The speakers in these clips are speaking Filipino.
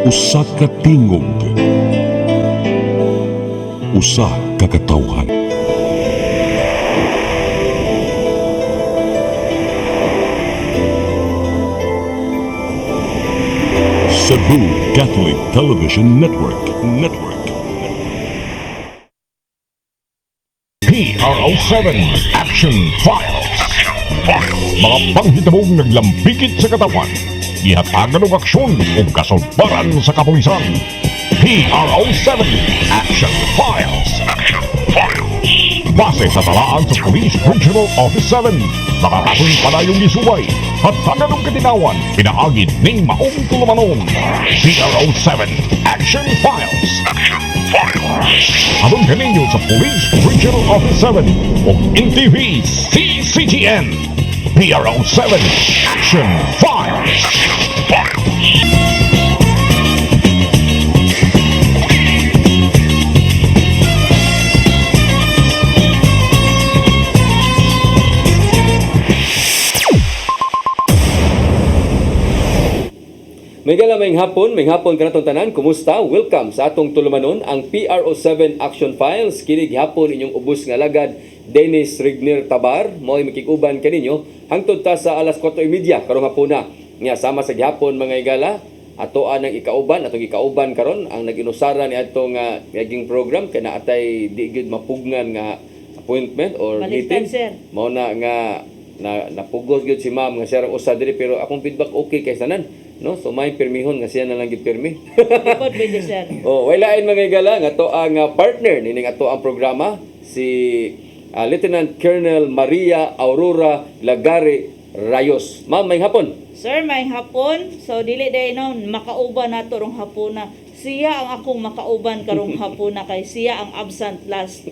Usa ka tingog, usa ka katawhan. Cebu Catholic Television Network. PRO7 Action Files. Mga panghitabo naglambikit sa katawan. Ihatagan ng aksyon o kasulbaran sa kapulisan. PRO7 Action Files. Base sa talaan sa Police Regional Office 7. Nakakasong panayong gisubay. Hatagan ng katinawan. Pinaagid ng maong tulumanon. PRO7 Action Files. Habang kaninyo sa Police Regional Office 7 o NTV CCTN. PRO7 Action Files. May hapon ka natong tanan. Kumusta? Welcome sa atong tulumanon ang PRO7 Action Files. Kini gihapon inyong ubos nga lagad Dennis Rigner Tabar. Mo'y makikuban kaninyo hangtod ta sa alas 4:30 karong hapuna. Nga sama sa gihapon mga igala atoan ang atong ikauban karon ang nag-inusara ni atong naging program kay naatay di gyud mapugngan nga appointment or Baliktad, meeting. sir. Mao na nga napugos gyud si ma'am nga siya ra usa diri pero akong feedback okay kay tanan. No, so may permihon nga siya na lang gid permi. Report pwede, sir. Oh, walain mga igala nga to ang partner nining ato ang programa si Lieutenant Colonel Maria Aurora Lagare Rayos. Ma'am, may hapon. Sir, may hapon. So, dili day no, makauban nato rong hapuna. Siya ang akong makauban karong hapuna kay siya ang absent last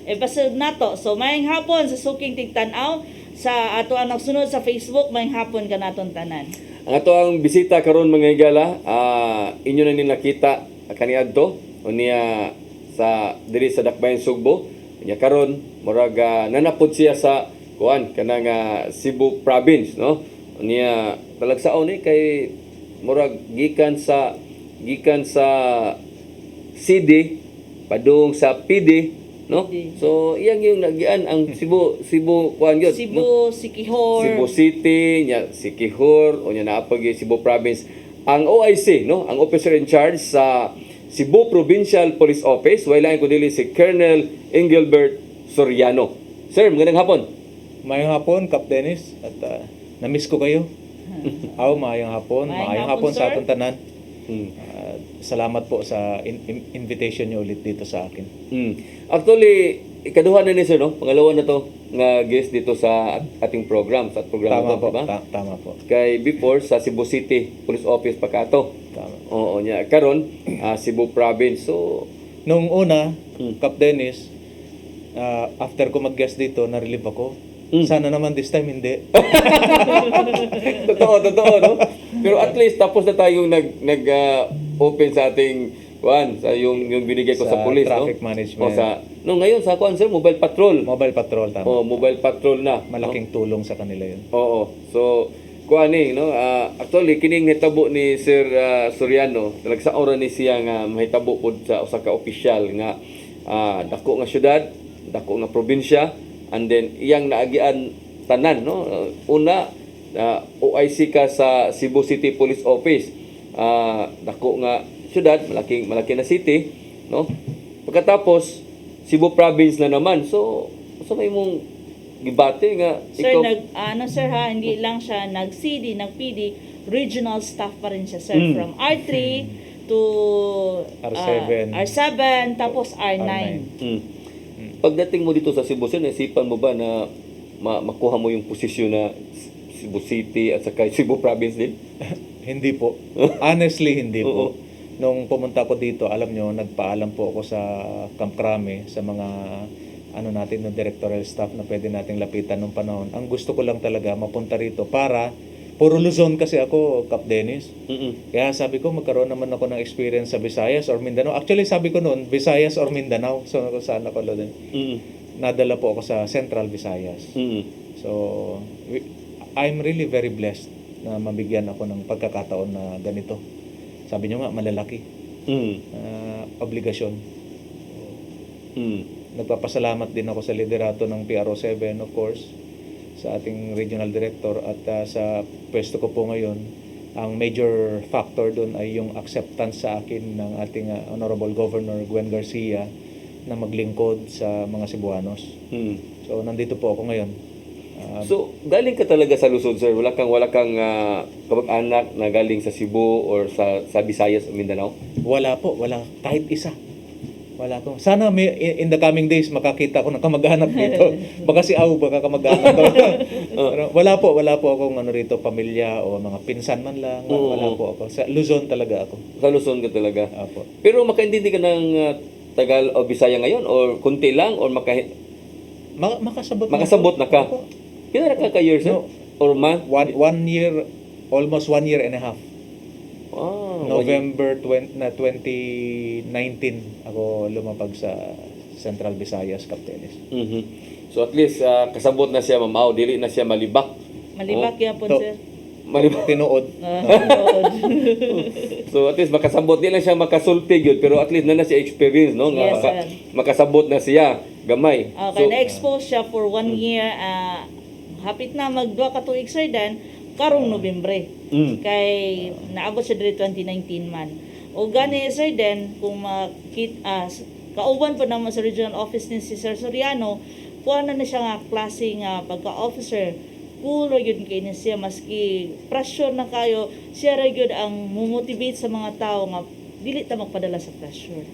episode nato. So, may hapon sa suking tigtanaw sa ato ang nagsunod sa Facebook, may hapon ka naton tanan. Ang ato ang bisita karon mga igala, inyo na ni nakita kaniadto unya sa diri sa Dakbayan Sugbo. Unya karon murag nanapod siya sa kuan kanang Cebu province, no? Unya talagsaon ni kay murag gikan sa CD padung sa PD, no? So iyang yung nagian ang Cebu kuan gyud, no? Cebu, Siquijor. Cebu City, nya Siquijor, o nya naapag Cebu Province. Ang OIC, no, ang officer in charge sa Cebu Provincial Police Office, wala ko dili si Colonel Engelbert Soriano. Sir, magandang hapon. Mayong hapon, Kap Dennis, at na-miss ko kayo. Mayong hapon. Mayong hapon sa sir. atong tanan. Hmm. Salamat po sa invitation niyo ulit dito sa akin. Actually, ikaduha na ni sir, no? Pangalawa na to nga guest dito sa ating program, sa programa Tama to, po, diba? tama po. Kay before sa Cebu City Police Office pa kato. Tama. Oo nya. Karon Cebu Province. So, Nung una, Kap Dennis, after ko mag-guest dito, na-relieve ako. Sana naman this time hindi. totoo, no? Pero at least tapos na tayong open sa ating sa yung binigay ko sa, Sa police, traffic no? management. Ngayon sa sir, mobile patrol. Mobile patrol, tama. Mobile patrol na. Malaking tulong sa kanila yun. Oo. So, no? Actually, kining hitabo ni Sir Soriano, sa oras ni siya nga mahitabo pod sa usa ka opisyal nga dako nga syudad, dako nga probinsya, and then iyang naagian tanan, no? Una, OIC ka sa Cebu City Police Office. Dako nga syudad, malaki na city, no? Pagkatapos Cebu Province na naman. So may mong gibate nga Sir, ikaw sir ha, hindi lang siya nag-CD, nag-PD, regional staff pa rin siya, sir. From R3 to R7, tapos R9. Pagdating mo dito sa Cebu, sir, naisipan mo ba na makuha mo yung posisyon na Cebu City at saka Cebu Province din? Hindi po. Honestly, hindi Oo. po. Nung pumunta ko dito, alam nyo, nagpaalam po ako sa Camp Crame, sa mga natin ng directorial staff na pwede nating lapitan nung panahon. Ang gusto ko lang talaga mapunta rito para puro Luzon kasi ako, Kap Dennis. Kaya sabi ko magkaroon naman ako ng experience sa Visayas or Mindanao. Actually sabi ko noon, Visayas or Mindanao. So saan ako doon. Nadala po ako sa Central Visayas. So I'm really very blessed na mabigyan ako ng pagkakataon na ganito. Sabi nyo nga, malalaki. Obligasyon. Nagpapasalamat din ako sa liderato ng PRO7, of course, sa ating regional director at sa pwesto ko po ngayon. Ang major factor doon ay yung acceptance sa akin ng ating Honorable Governor Gwen Garcia na maglingkod sa mga Cebuanos. So, nandito po ako ngayon. So, galing ka talaga sa Luzon, sir. Wala kang kamag-anak na galing sa Cebu or sa Visayas o Mindanao? Wala po, wala kahit isa. Wala ko. Sana may, in the coming days makakita ko ng kamag-anak dito. Baka si Au, baka kamag-anak ko. Pero wala po akong rito, pamilya o mga pinsan man lang. Wala po ako. Sa Luzon talaga ako. Sa Luzon ka talaga? Apo. Pero makaintindi ka ng Tagal o Bisaya ngayon? Or kunti lang? Or makasabot na ka? Opo. Kailan ka years, sir? No. Or month? One year, almost 1 year and a half. November. November 2019 ako lumapag sa Central Visayas Captains. So at least kasabot na siya mamaw, dili na siya malibak. Malibak yapon, To- sir. Malibak. Tinuod. So at least makasabot, di lang siya makasulti yun, pero at least na siya experience, no? Nga Yes, sir. makasabot na siya, gamay. Okay, na-expose siya for 1 year. Hapit na mag-2 ka tuig, sir, dan karong Nobyembre. Kay naabot siya diri 2019 man. O gani, sir, then kung kauban pa naman sa regional office ni si Sir Soriano, kuha na siya nga klase nga pagka-officer. Cool ra gyud kay ni siya, maski pressure na kayo, siya ra gyud ang mumotivate sa mga tao nga dili ta magpadala sa pressure.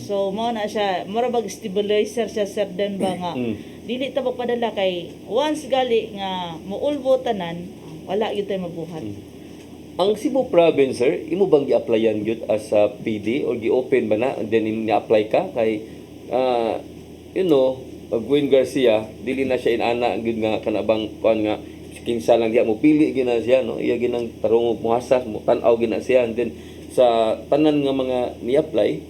So mao na siya, mura bag stabilizer siya, sir, den ba nga dili ta magpadala kay once gali nga muulbo tanan, wala gyud tay mabuhat. Ang Cebu Province, sir, imo bang gi-applyan gyud as a PD or gi-open ba na and then ni-apply ka kay Gwen Garcia, dili na siya inana gyud nga kanabang kuan nga kinsa lang diya mo pili gyud na siya, no? Iya ginang tarong muhasas mo tan-aw gyud na siya, and then sa tanan nga mga ni-apply,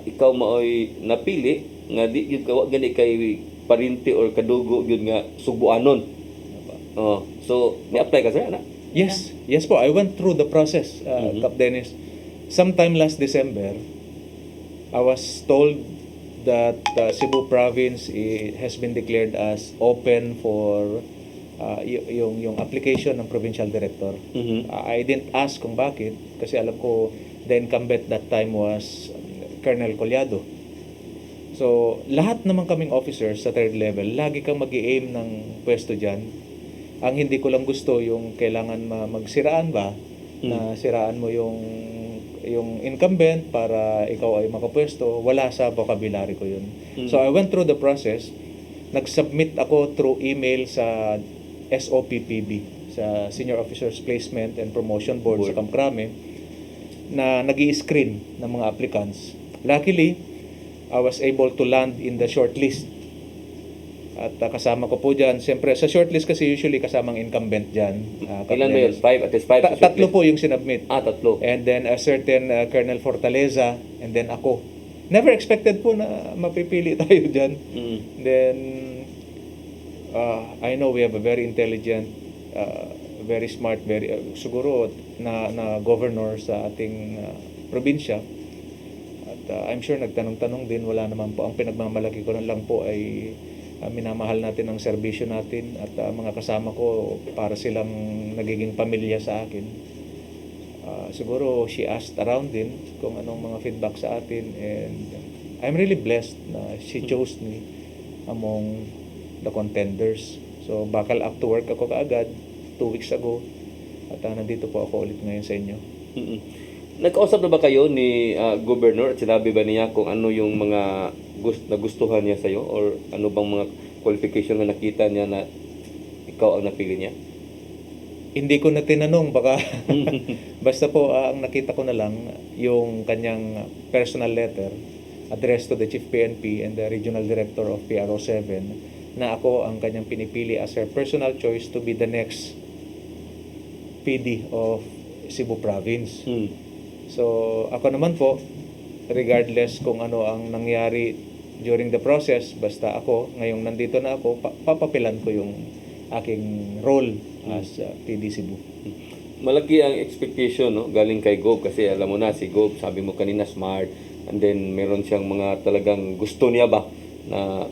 ikaw maoy napili nga di gyud ka wa gani kay parinti or kadugo gyud nga Subuanon. So ni-apply ka, sir, ana? Yes po. I went through the process, Cap Dennis. Sometime last December, I was told that Cebu Province has been declared as open for yung application ng provincial director. I didn't ask kung bakit kasi alam ko the incumbent that time was Colonel Collado. So, lahat naman kaming officers sa third level, lagi kang mag-i-aim ng pwesto dyan. Ang hindi ko lang gusto yung kailangan magsiraan ba, na siraan mo yung incumbent para ikaw ay makapwesto. Wala sa vocabulary ko yun. So I went through the process. Nag-submit ako through email sa SOPPB, sa Senior Officers Placement and Promotion Board sa Kamkrame, na nag-i-screen ng mga applicants. Luckily, I was able to land in the shortlist. At kasama ko po dyan, siyempre sa shortlist kasi usually kasamang incumbent dyan. Ilan ba yun? 5? At least 5? Tatlo po yung sinubmit. Tatlo. And then a certain Colonel Fortaleza, and then ako. Never expected po na mapipili tayo dyan. Then, I know we have a very intelligent, very smart, siguro na governor sa ating probinsya. At I'm sure nagtanong-tanong din, wala naman po. Ang pinagmamalaki ko na lang po ay minamahal natin ang serbisyo natin at mga kasama ko para silang nagiging pamilya sa akin. Siguro she asked around din kung anong mga feedback sa atin, and I'm really blessed na she chose me among the contenders. So bakal up to work ako kaagad 2 weeks ago at nandito po ako ulit ngayon sa inyo. Nagkausap na ba kayo ni Governor at sinabi ba niya kung ano yung mga nagustuhan niya sa'yo or ano bang mga qualification na nakita niya na ikaw ang napili niya? Hindi ko na tinanong, baka basta po ang nakita ko na lang yung kanyang personal letter addressed to the Chief PNP and the Regional Director of PRO7 na ako ang kanyang pinipili as her personal choice to be the next PD of Cebu Province. So ako naman po, regardless kung ano ang nangyari during the process, basta ako, ngayong nandito na ako, papapilan ko yung aking role as PD Cebu. Malaki ang expectation, no, galing kay Gob, kasi alam mo na si Gob, sabi mo kanina smart, and then meron siyang mga talagang gusto niya ba na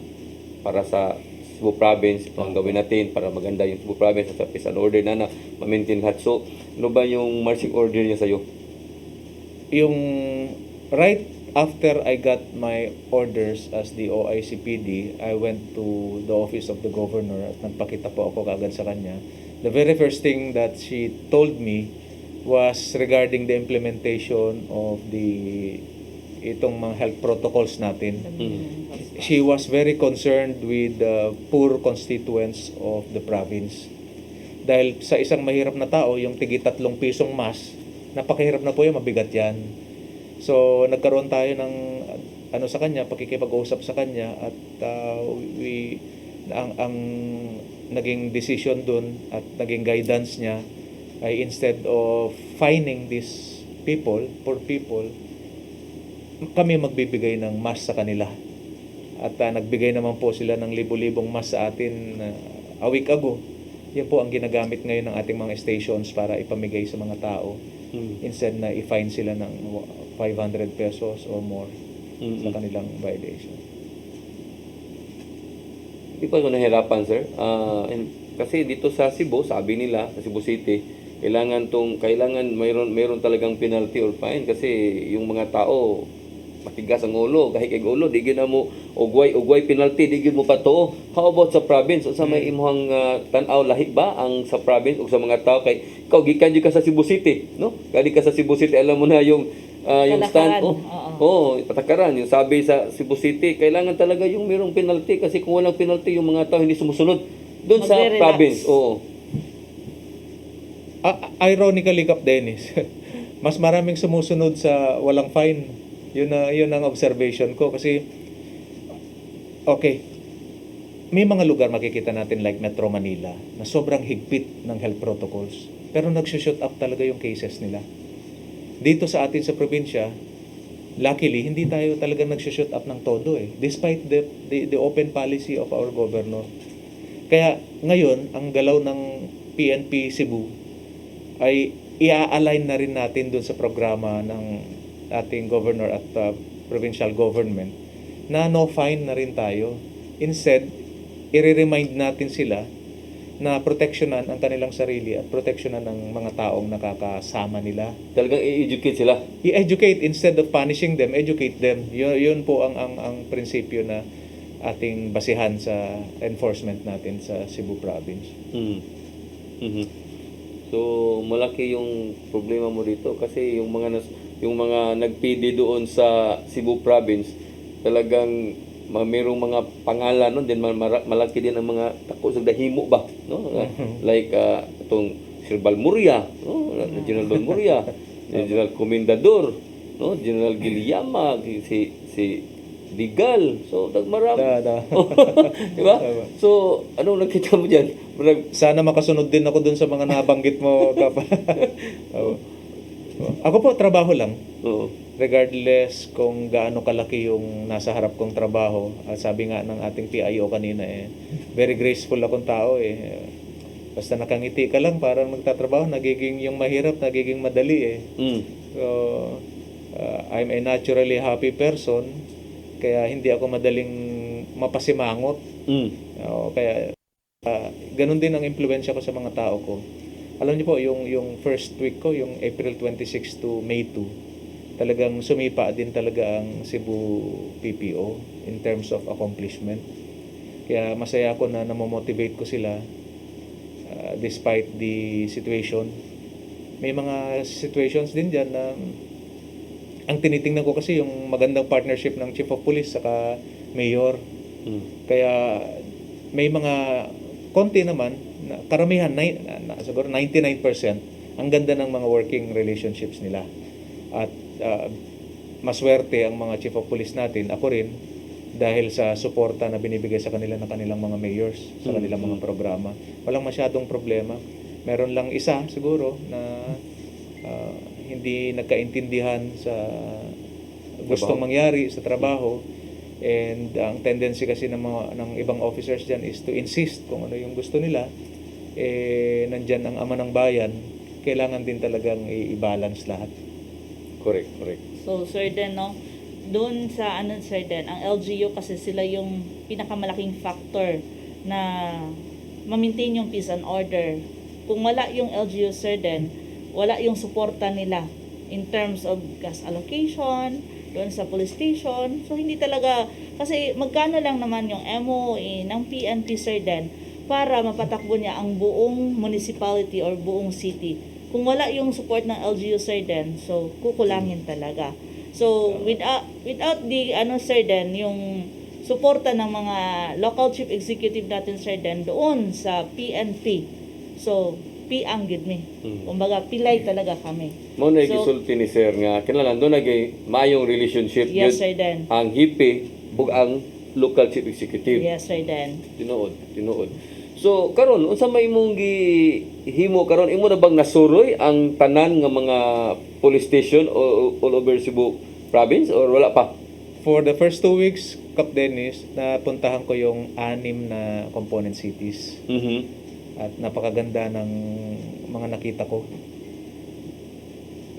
para sa Cebu Province, ito ang gawin natin para maganda yung Cebu Province at sa peace and order na ma-maintain lahat. So, ano ba yung marching order niya sa'yo? Yung right after I got my orders as the OICPD, I went to the office of the governor at nagpakita po ako kaagad sa kanya. The very first thing that she told me was regarding the implementation of itong mga health protocols natin. She was very concerned with the poor constituents of the province. Dahil sa isang mahirap na tao, yung tigi 3 pisong mas, napakahirap na po yan, mabigat yan. So, nagkaroon tayo ng sa kanya, pakikipag-usap sa kanya, at ang naging decision dun at naging guidance niya ay instead of fining these poor people, kami magbibigay ng mask sa kanila. At nagbigay naman po sila ng libo-libong mask sa atin a week ago. Yan po ang ginagamit ngayon ng ating mga stations para ipamigay sa mga tao. Instead na i-fine sila ng 500 pesos or more sa kanilang violation. Hindi pa ako nahirapan, sir. Kasi dito sa Cebu, sabi nila, sa Cebu City, kailangan mayroon talagang penalty or fine kasi yung mga tao matigas ang ulo, kahit ulo, di gyud mo ugway penalty, di gyud mo pa to. How about sa province? Unsa may imong tan-aw lahi ba ang sa province o sa mga tao kay ikaw gikan jud ka sa Cebu City, no? Kadi ka sa Cebu City, alam mo na yung stand. Patakaran. Yung sabi sa Cebu City, kailangan talaga yung mayroong penalty kasi kung walang penalty, yung mga tao hindi sumusunod. Doon sa Magre-relax. province, oo. Ironically, Kap Dennis, mas maraming sumusunod sa walang fine. Yun ang observation ko kasi okay, may mga lugar makikita natin like Metro Manila na sobrang higpit ng health protocols pero nag-shoot up talaga yung cases nila. Dito sa atin sa probinsya, luckily hindi tayo talaga nag-shoot up ng todo despite the open policy of our governor. Kaya ngayon ang galaw ng PNP Cebu ay i-align na rin natin dun sa programa ng ating governor at provincial government na no fine na rin tayo. Instead, i-remind natin sila na proteksyonan ang kanilang sarili at proteksyonan ng mga taong nakakasama nila. Talagang i-educate sila. I-educate instead of punishing them, educate them. Yun po ang prinsipyo na ating basihan sa enforcement natin sa Cebu Province. So, malaki yung problema mo dito kasi yung mga nagpidi doon sa Cebu Province, talagang mayroong mga pangalan, no? Then malaki din ang mga tako sa dahimo ba, no? Like itong Sir Balmuria, no? General Balmuria, General Comendador, no? General Giliama, si Digal. So, marami. Di ba? So, anong nakita mo dyan? Sana makasunod din ako dun sa mga nabanggit mo, Kap. Ako po, trabaho lang. Oo. Regardless kung gaano kalaki yung nasa harap kong trabaho. At sabi nga ng ating PIO kanina, very graceful akong tao. Basta nakangiti ka lang, parang magtatrabaho, nagiging yung mahirap, nagiging madali. So, I'm a naturally happy person. Kaya hindi ako madaling mapasimangot. Kaya ganun din ang impluwensya ko sa mga tao ko. Alam niyo po, yung first week ko, yung April 26 to May 2, talagang sumipa din talaga ang Cebu PPO in terms of accomplishment. Kaya masaya ako na namomotivate ko sila despite the situation. May mga situations din dyan na ang tinitingnan ko kasi yung magandang partnership ng Chief of Police saka Mayor. Kaya may mga konti naman, karamihan, siguro 99%, ang ganda ng mga working relationships nila. At maswerte ang mga Chief of Police natin, ako rin, dahil sa suporta na binibigay sa kanila ng kanilang mga mayors, sa kanilang mga programa. Walang masyadong problema. Meron lang isa siguro na hindi nagkaintindihan sa gustong mangyari sa trabaho. And ang tendency kasi ng ibang officers dyan is to insist kung ano yung gusto nila. Nandyan ang ama ng bayan kailangan din talagang i-balance lahat. Correct, correct. So, Sir Den, no? Doon sa, Sir Den, ang LGU kasi sila yung pinakamalaking factor na ma-maintain yung peace and order. Kung wala yung LGU, Sir Den, wala yung suporta nila in terms of gas allocation, doon sa police station. So, hindi talaga, kasi magkano lang naman yung MOA ng PNP, Sir Den, para mapatakbo niya ang buong municipality or buong city. Kung wala yung support ng LGU, Sir Den, so kukulangin talaga. So without the Sir Den, yung suporta ng mga local chief executive natin, Sir Den, doon sa PNP. So piang gid mi. Kumbaga pilay talaga kami. Mo na So, gisulti ni sir nga kinahanglan do nagay maayong relationship yes, gyud Sir Den. ang hipe ug ang local chief executive. Yes, Sir Den. Tinuod. So karon unsa may imong gihimo karon, imo na bang nasuroy ang tanan nga mga police station all over Cebu province or wala pa? For the first 2 weeks, Kap Dennis, napuntahan ko yung 6 na component cities. At napakaganda ng mga nakita ko.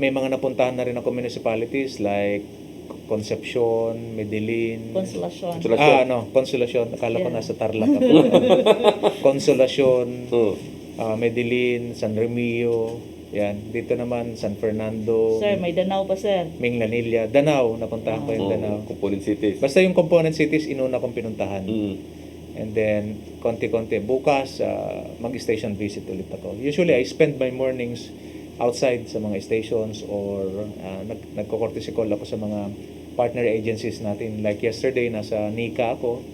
May mga napuntahan na rin ako municipalities like Concepcion, Medellin, Consolacion. Consolacion. Akala ko Yeah. nasa Tarlac ako. Consolacion, Oh. Medellin, San Remigio, yan. Dito naman, San Fernando, Sir, may Danao pa, Sir. Minglanilla, Danao, napuntahan ko yung Danao. Component cities. Basta yung component cities, inuna kong pinuntahan. Mm. And then, konti-konti. Bukas, mag-station visit ulit ako. Usually, I spend my mornings outside sa mga stations or nagko-courtesy call ako sa mga partner agencies natin. Like yesterday, nasa NICA ako.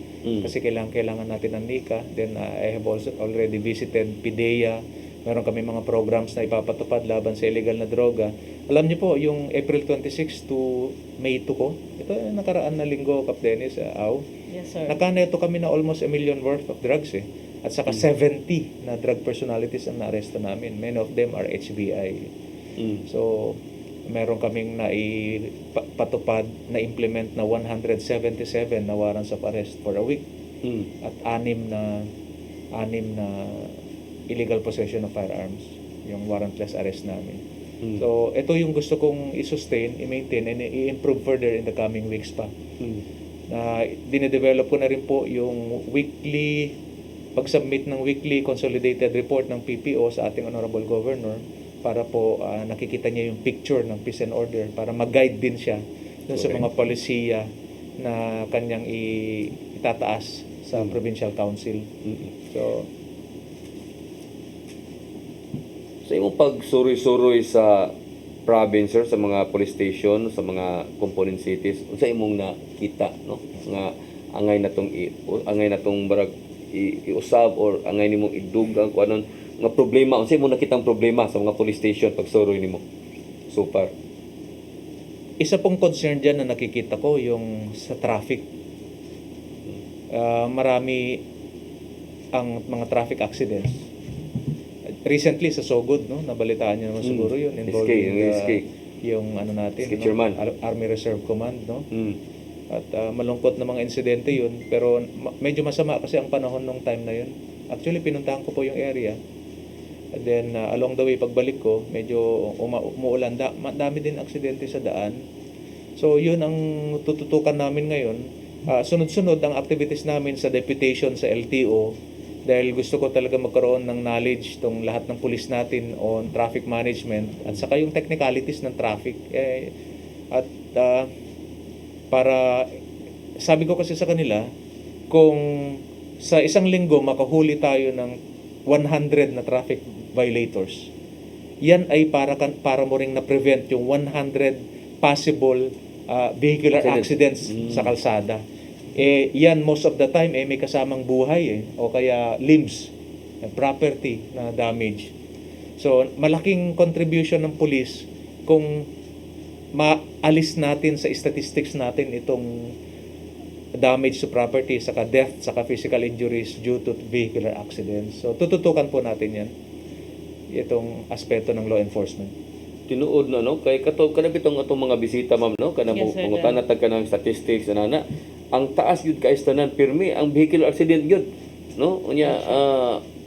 Kasi kailangan natin ng NICA. Then, I have also already visited PIDEA. Meron kami mga programs na ipapatupad laban sa illegal na droga. Alam niyo po, yung April 26 to May 2 ko, ito nakaraan na linggo, Kap Dennis, Yes, Sir. nakaneto kami na almost 1 million worth of drugs eh. At saka 70 na drug personalities ang naaresto namin. Many of them are HBI. So, meron kaming patupad na implement na 177 na warrants of arrest for a week. At 6 na illegal possession of firearms, yung warrantless arrest namin. So, ito yung gusto kong i-sustain, i-maintain, and i-improve further in the coming weeks pa. Dinedevelop ko na rin po yung pag-submit ng weekly consolidated report ng PPO sa ating Honorable Governor para po nakikita niya yung picture ng peace and order para mag-guide din siya dun sa mga polisiya na kanyang itataas sa Provincial Council. So, Sa imong pagsuroy-suroy sa province, sir, sa mga police station, sa mga component cities, unsa imong nakita, no? Nga angay natong barag iusab or angay nimong idugang kung anon nga problema, unsa imong nakitang problema sa mga police station pagsuroy nimo so far? isa pong concern dyan na nakikita ko yung sa traffic. Marami ang mga traffic accidents. Recently sa Sogod, no, nabalitaan niyo naman siguro yun, involving yung ano natin, no, Army Reserve Command, no. At malungkot na mga insidente yun, pero medyo masama kasi ang panahon nung time na yun. Actually pinuntahan ko po yung area. And then along the way pagbalik ko, medyo umuulan, dami din aksidente sa daan. So yun ang tututukan namin ngayon. Sunod-sunod ang activities namin sa deputation sa LTO. Dahil gusto ko talaga magkaroon ng knowledge tong lahat ng pulis natin on traffic management at saka yung technicalities ng traffic. Para sabi ko kasi sa kanila, kung sa isang linggo makahuli tayo ng 100 na traffic violators, yan ay para mo ring na-prevent yung 100 possible vehicular accidents sa kalsada. Yan most of the time may kasamang buhay o kaya limbs, property na damage. So malaking contribution ng police kung maalis natin sa statistics natin itong damage to property, saka death, saka physical injuries due to vehicular accidents. So tututukan po natin yan, itong aspeto ng law enforcement. Tinuod na, no, kay kanabitong atong mga bisita, ma'am, no, kanang pangutan na kanang statistics na ang taas yun kaistanan pirmi ang vehicular accident yun, no, unya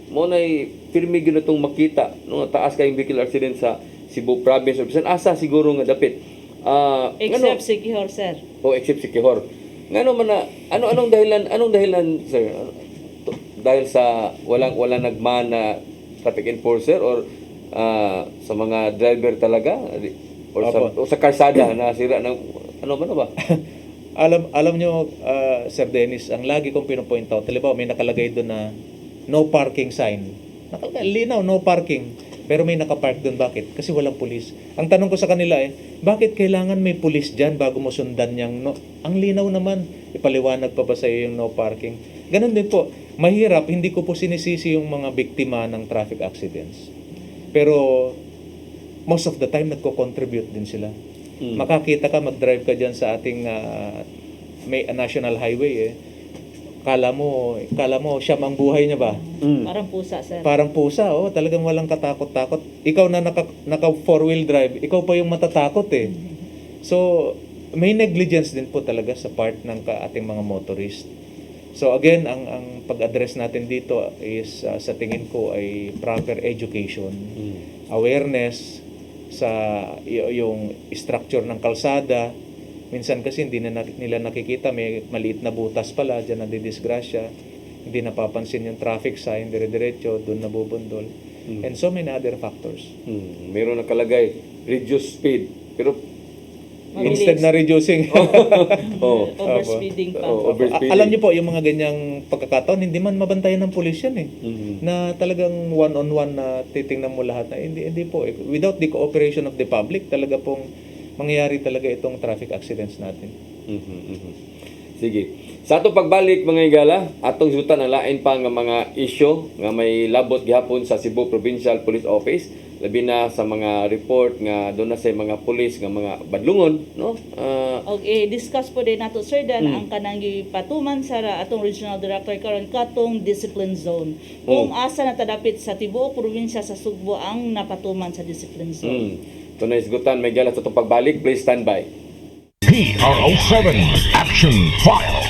mo nay pirmi gyud natong makita no taas kayong vehicle accident sa Cebu province or bisan asa siguro nga dapit. Except Siquijor, sir. Except si Quijor. Ngano man na anong dahilan sir? Dahil sa walang nagmana traffic enforcer or sa mga driver talaga o sa kalsada na sira ng ano ba? Alam nyo, Sir Dennis, ang lagi kong pinopoint out, halimbawa may nakalagay doon na no parking sign. Nakalagay, linaw, no parking. Pero may nakapark doon. Bakit? Kasi walang pulis. Ang tanong ko sa kanila bakit kailangan may pulis dyan bago mo sundan niyang no? Ang linaw naman. Ipaliwanag pa ba sa iyo yung no parking? Ganun din po. Mahirap, hindi ko po sinisisi yung mga biktima ng traffic accidents. Pero most of the time, nagko-contribute din sila. Makakita ka, mag-drive ka dyan sa ating may national highway Kala mo siya ang buhay niya ba? Parang pusa, sir. Parang pusa, talagang walang katakot-takot. Ikaw na naka four-wheel drive, ikaw pa yung matatakot So, may negligence din po talaga sa part ng ating mga motorist. So again, ang pag-address natin dito is sa tingin ko ay proper education, awareness sa yung structure ng kalsada. Minsan kasi hindi na nila nakikita, may maliit na butas pala, dyan nadidisgrasya, hindi napapansin yung traffic sign, dire-diretso, doon nabubundol. And so many other factors. Meron nakalagay, reduce speed. Pero instead na reducing. Overspeeding pa. Overspeeding. Alam niyo po, yung mga ganyang pagkakataon, hindi man mabantayan ng pulis yan Na talagang one-on-one na titingnan mo lahat na hindi po. Without the cooperation of the public, talaga pong mangyayari talaga itong traffic accidents natin. Sige. Sa atong pagbalik mga higala, atong sutan ang lain pa nga mga isyu nga may labot gihapon sa Cebu Provincial Police Office, labi na sa mga report nga doon na sa mga pulis nga mga badlungon, no? Discuss po din nato, sir, dan ang kanang gipatuman sa atong regional director karon katong discipline zone. Kung asa na tadapit sa tibuok probinsya sa Sugbo ang napatuman sa discipline zone. Ito na isgutan, may higala sa itong pagbalik, please stand by. PRO7 Action Files.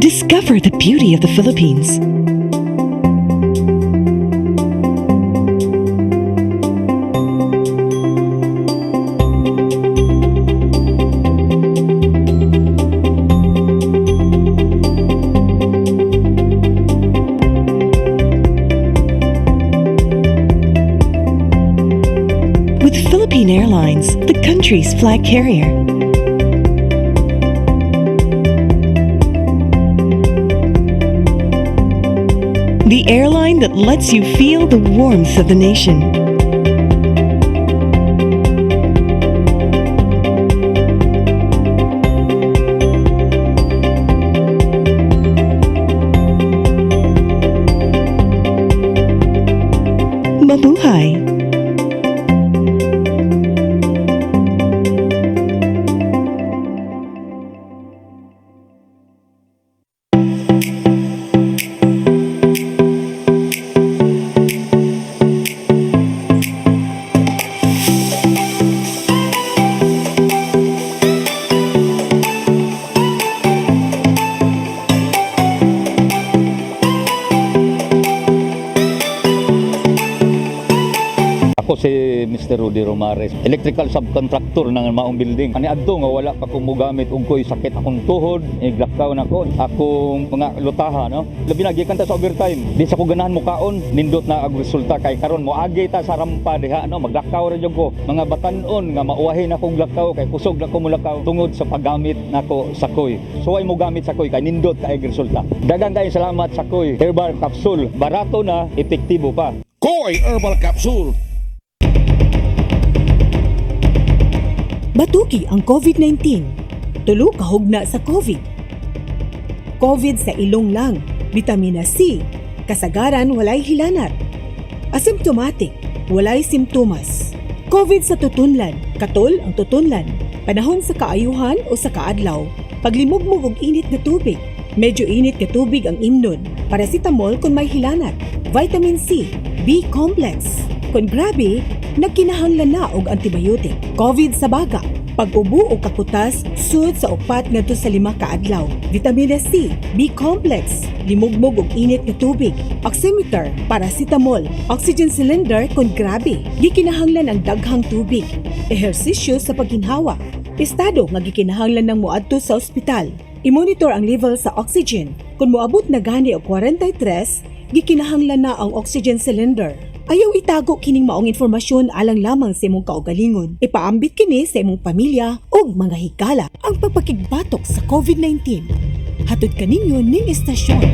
Discover the beauty of the Philippines. With Philippine Airlines, the country's flag carrier. The airline that lets you feel the warmth of the nation. Mabuhay! Ako si Mr. Rudy Romares, electrical subcontractor ng maong building. Ani adto nga wala pa ko mogamit og ko'y sakit akong tuhod, glakaw na ko, akong mga lutaha, no. Labi na gikan ta sa overtime. Di sa ko ganahan mo kaon, nindot na ang resulta kay karon moagi ta sa rampa diha, no. Maglakaw ra jud ko. Mga batan-on nga mauwahin akong glakaw kay kusog na ko mulakaw tungod sa paggamit nako sa koy. Suway mo gamit sa koy kay nindot kay resulta. Daghang kay salamat sa koy herbal capsule. Barato na, epektibo pa. Koy Herbal Capsule. Batuki ang COVID-19. Tulo kahugna sa COVID. COVID sa ilong lang, bitamina C, kasagaran walay hilanat. Asymptomatic, walay simptomas. COVID sa tutunlan, katol ang tutunlan. Panahon sa kaayuhan o sa kaadlaw. Paglimugmog og init na tubig. Medyo init ka tubig ang imnon. Paracetamol kung may hilanat. Vitamin C, B-complex. kon grabe, nagkinahanglan na og antibiotic. COVID sa baga, pag-ubo o kakutas, sud sa upat ngadto sa 5 ka adlaw. Vitamina C, B-complex, limugmog og init nga tubig, oximeter, paracetamol, oxygen cylinder kon grabe. Gikinahanglan ang daghang tubig, ehersisyo sa pagginhawa, estado nga gikinahanglan ng moadto sa ospital. I-monitor ang level sa oxygen. Kung moabot na gani og 43, gikinahanglan na ang oxygen cylinder. Ayaw itago kining maong informasyon alang lamang sa imong kaugalingon. Ipaambit kini sa imong pamilya o mga higala ang pagpakigbatok sa COVID-19. Hatod kaninyo ning istasyon.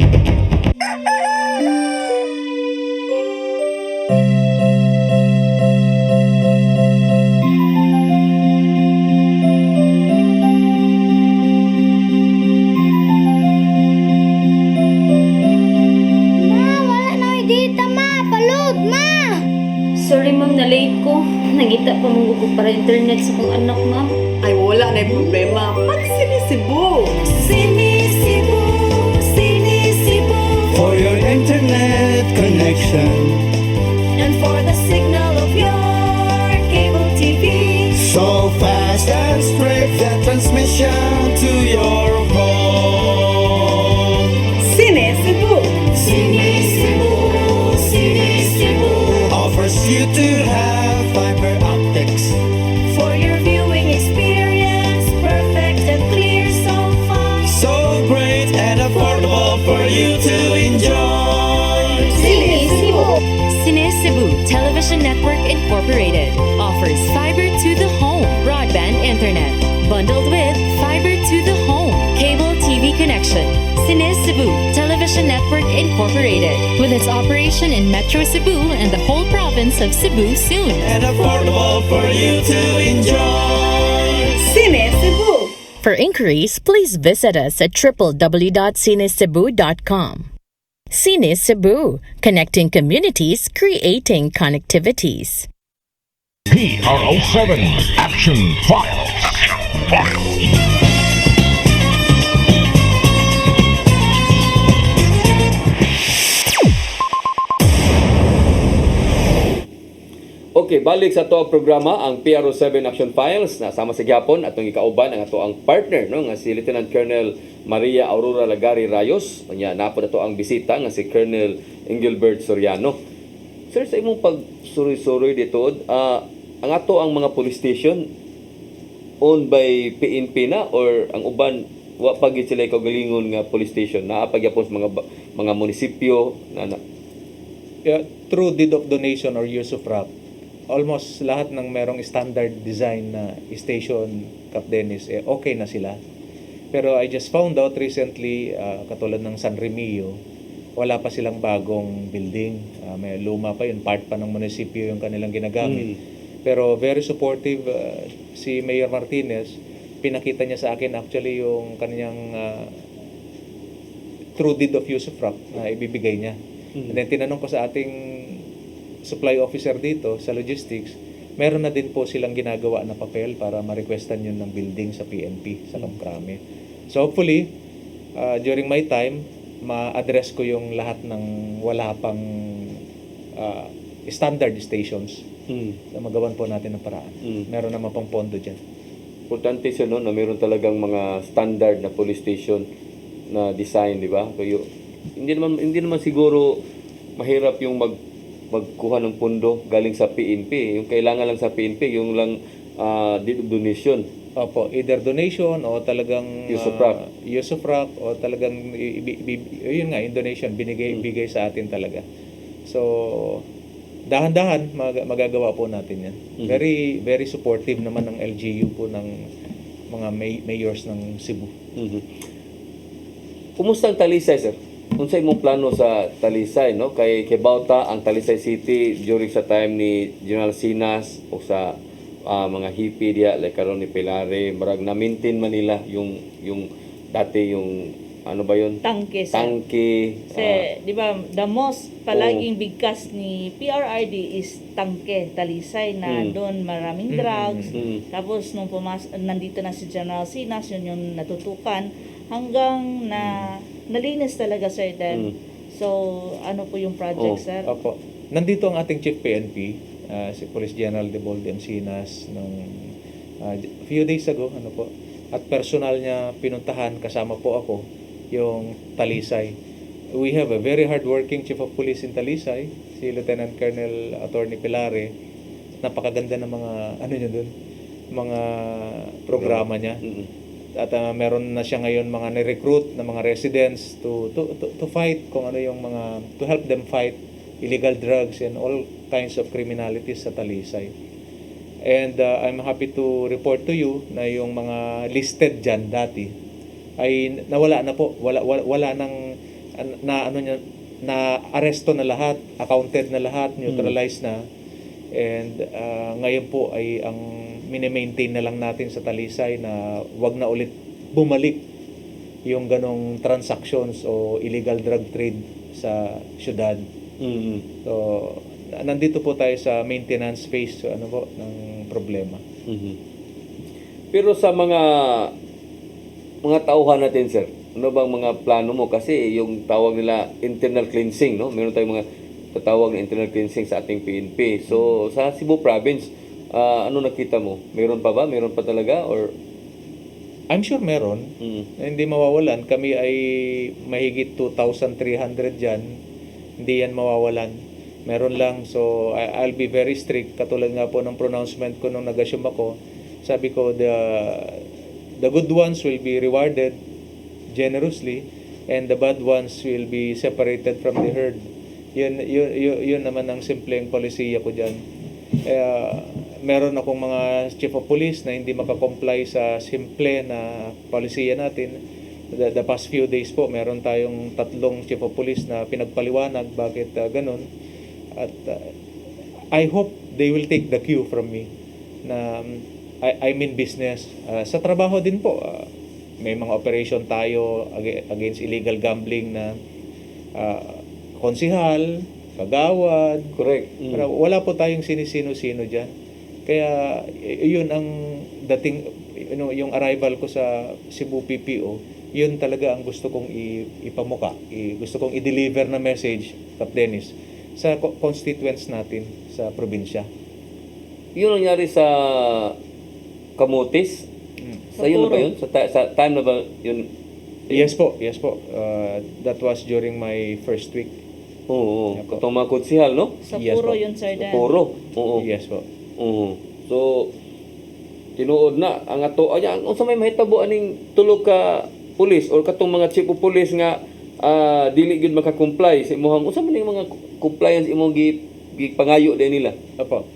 Sorry ma'am, na-late ko. Nangita pa mong gugo para internet sa kong anak ma'am. Ay wala na yung problema. Mag-Sinisibu! Sinisibu, Sinisibu, for your internet connection and for the signal of your cable TV. so fast and straight the transmission to your home. Sinisibu! Sinisibu, Sinisibu offers you to have fiber optics For your viewing experience, perfect and clear, so fine. so great and affordable for you to enjoy. Sinisibu Television Network Incorporated offers fiber to the home broadband internet bundled with fiber to the home cable TV connection. Sinisibu Television Network Incorporated with its operation in Metro Cebu and the whole province of Cebu soon. And affordable for you to enjoy. Sinisibu! For inquiries, please visit us at www.cinecebu.com. Cine Cebu, connecting communities, creating connectivities. PRO7 Action Files. Okay, balik sa ato ang programa ang PRO7 Action Files na sama sa gihapon atong ikauban ang ato ang partner no nga si Lieutenant Colonel Maria Aurora Lagari Rayos. Nya napod ato ang bisita nga si Colonel Engelbert Soriano. Sir, sa imong pagsuroy-suroy dito, ang ato ang mga police station owned by PNP na or ang uban wa pa gid sila kaugalingon nga police station naa pa gyapon sa mga munisipyo na Yeah, through deed of donation or use of RAP, almost lahat ng merong standard design na station, Cap Dennis, okay na sila. Pero I just found out recently, katulad ng San Remio, wala pa silang bagong building. May luma pa yun, part pa ng munisipyo yung kanilang ginagamit. Pero very supportive si Mayor Martinez. Pinakita niya sa akin actually yung kanyang through deed of use of RAP na ibibigay niya. And then tinanong ko sa ating supply officer dito sa logistics, meron na din po silang ginagawa na papel para ma-requestan yun ng building sa PNP, sa Kamkrame. So hopefully, during my time, ma-address ko yung lahat ng wala pang standard stations na magawan po natin ng paraan. Meron naman pang pondo dyan. importante siya no na meron talagang mga standard na police station na design, di ba? Kaya hindi naman siguro mahirap yung magkuha ng pondo galing sa PNP. Yung kailangan lang sa PNP, yung lang donation. Opo, either donation o talagang Use of RAP. Use of RAP o talagang yun nga, yung donation bigay sa atin talaga. So dahan-dahan magagawa po natin yan. Very very supportive naman ng LGU po ng mga mayors ng Cebu. Kumusta ang Talisay, sir? Unsay imong plano sa Talisay, no? Kay Bauta ang Talisay City during sa time ni General Sinas o sa mga hippie diya like karon ni Pilare, marag na maintain Manila yung dati yung ano ba yun? Tangke, sir. Tangke. Kasi, di ba, the most palaging bigkas ni PRRD is Tangke, Talisay, na doon maraming drugs. Tapos, nung nandito na si General Sinas, yun yung natutukan, hanggang na nalinis talaga, sir. Then, so, ano po yung project, sir? Opo. Nandito ang ating Chief PNP. si Police General Debolde Encinas nung few days ago, ano po. At personal niya pinuntahan, kasama po ako, yung Talisay. We have a very hardworking Chief of Police in Talisay, si Lieutenant Colonel Attorney Pilare. Napakaganda ng mga ano niya doon, mga programa niya. At meron na siya ngayon mga ni-recruit na mga residents to fight kung ano yung mga, to help them fight illegal drugs and all kinds of criminalities sa Talisay. And I'm happy to report to you na yung mga listed dyan dati ay nawala na po. Wala nang na ano niya, na aresto na lahat, accounted na lahat, neutralized na. And ngayon po ay ang mini-maintain na lang natin sa Talisay na wag na ulit bumalik yung ganong transactions o illegal drug trade sa syudad. So nandito po tayo sa maintenance phase ano po ng problema. Pero sa mga tauhan natin, sir, ano bang mga plano mo? Kasi yung tawag nila internal cleansing, no? Meron tayong mga tatawag na internal cleansing sa ating PNP. So sa Cebu Province, ano nakita mo? Meron pa ba? Meron pa talaga? Or I'm sure meron. Hindi mawawalan. Kami ay mahigit 2,300 dyan. Hindi yan mawawalan. Meron lang. So, I'll be very strict. Katulad nga po ng pronouncement ko nung nag-assume ako. Sabi ko, the good ones will be rewarded generously and the bad ones will be separated from the herd. Yun naman ang simpleng polisiya ko dyan. Meron akong mga chief of police na hindi makakomply sa simple na polisiya natin. The past few days po, meron tayong 3 chief of police na pinagpaliwanag bakit ganun. At I hope they will take the cue from me na I'm in business. Sa trabaho din po, may mga operation tayo against illegal gambling na konsihal, kagawad. correct. Wala po tayong sinisino-sino dyan. Kaya yun ang dating, yung arrival ko sa Cebu PPO, yun talaga ang gusto kong ipamuka. Gusto kong i-deliver na message, Kap Dennis, sa constituents natin sa probinsya. Yun nangyari sa Camotes? Sa yun na ba yun? Sa time na ba yun? Yes po. That was during my first week. Oo. Katong mga konsihal, no? Sa Yes, puro po. yun, sir Dan. Puro. Oo. Yes po. So, tinuod na ang ato ayan unsa may mahitabo aning tulo ka pulis or katong mga chief of police nga dili gyud maka-comply sa imong unsa man yung mga compliance imong gipangayo din nila. Opo.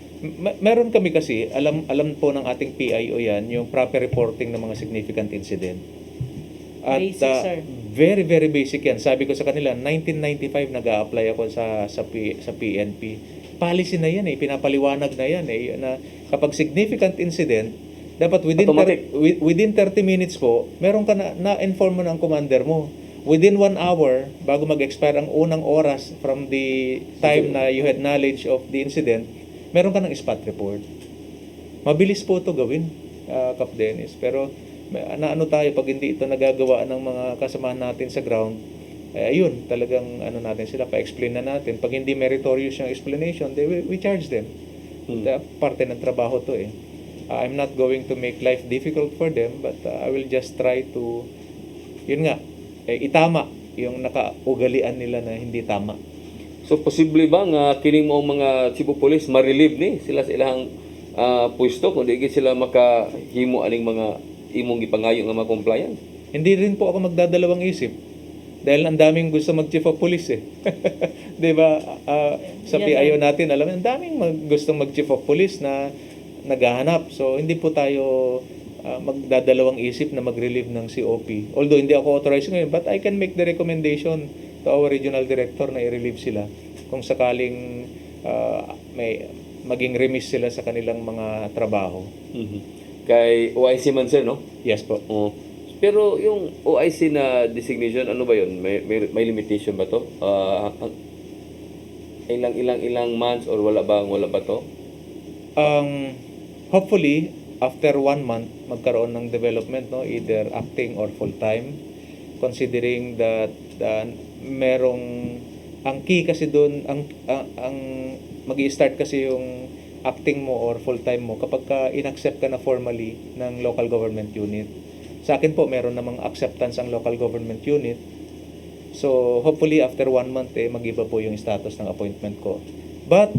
Meron kami kasi alam po ng ating PIO yan yung proper reporting ng mga significant incident. At Basic, sir. very very basic yan. Sabi ko sa kanila 1995 nag-a-apply ako sa PNP. Policy na yan pinapaliwanag na yan na kapag significant incident dapat within 30 minutes po meron ka na-inform mo ng commander mo. Within 1 hour bago mag-expire ang unang oras from the time na you had knowledge of the incident, meron ka ng spot report. Mabilis po ito gawin, Kap Dennis. Pero ano tayo pag hindi ito nagagawa ng mga kasamahan natin sa ground, ayun, talagang natin sila, pa-explain na natin. Pag hindi meritorious yung explanation, we charge them. Parte ng trabaho to I'm not going to make life difficult for them, but I will just try to, yun nga, itama yung nakaugalian nila na hindi tama. So posible ba nga kining mo mga Cebu Police ma-relieve ni sila sa ilang pwesto kung di sila makahimo aning mga imong gipangayo nga mga compliance? Hindi rin po ako magdadalawang isip. Dahil ang daming gusto mag-chief of police 'Di ba? Sa PIO natin, alam mo, ang daming gustong mag-chief of police na naghahanap. So hindi po tayo magdadalawang isip na mag-relieve ng COP. Although hindi ako authorized ngayon, but I can make the recommendation to our regional director na i-relieve sila kung sakaling may maging remiss sila sa kanilang mga trabaho. Kay OIC man, sir, no? Yes po. Pero yung OIC na designation, ano ba yun? May limitation ba to? Ilang months or wala ba to? Hopefully, after 1 month, magkaroon ng development, no? Either acting or full-time. Considering that merong, ang key kasi doon, ang magi-start kasi yung acting mo or full-time mo kapag ka inaccept ka na formally ng local government unit. Sa akin po, meron namang acceptance ang local government unit. So, hopefully, after 1 month, mag-iba po yung status ng appointment ko. But,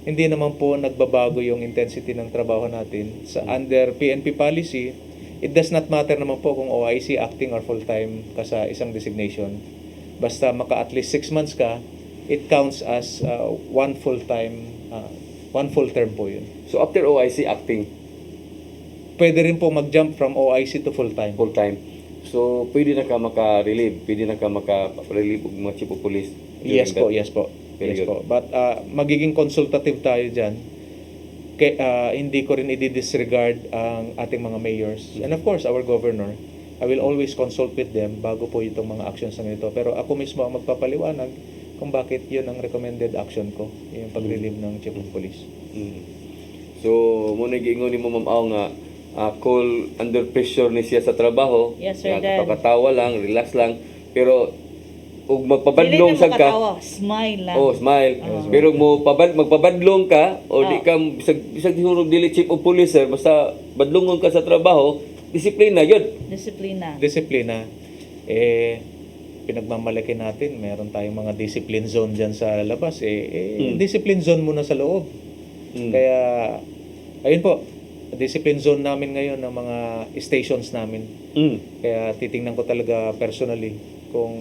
hindi naman po nagbabago yung intensity ng trabaho natin. Under PNP policy, it does not matter naman po kung OIC acting or full-time ka sa isang designation. Basta maka at least 6 months ka, it counts as one full term po yun. So after OIC acting Pwede rin po mag-jump from OIC to full-time. full time. So pwede na ka maka-relieve, pwede na ka maka-relieve og mga chief of police. Yes po, during yes po. Very Yes good. po. But magiging consultative tayo dyan. Hindi ko rin i-disregard ang ating mga mayors. And of course, our governor. I will always consult with them bago po itong mga actions na ito. Pero ako mismo ang magpapaliwanag kung bakit yun ang recommended action ko, yung pag-relieve ng chief of police. Mm. So mo na giingon ni mo Ma'am Aw nga call under pressure ni siya sa trabaho. Yes, sir, Nga, Dad. katawa lang, relax lang. Pero ug Dili magpabadlong na sad ka. makatawa, smile lang. Oh, smile. Pero magpabadlong ka o di ka bisag siguro dili chief of police sir, basta badlongon ka sa trabaho, disiplina yun. Disiplina. Disiplina. Pinagmamalaki natin, meron tayong mga discipline zone dyan sa labas. Discipline zone muna sa loob. Kaya, ayun po, discipline zone namin ngayon ng mga stations namin. Kaya titingnan ko talaga personally kung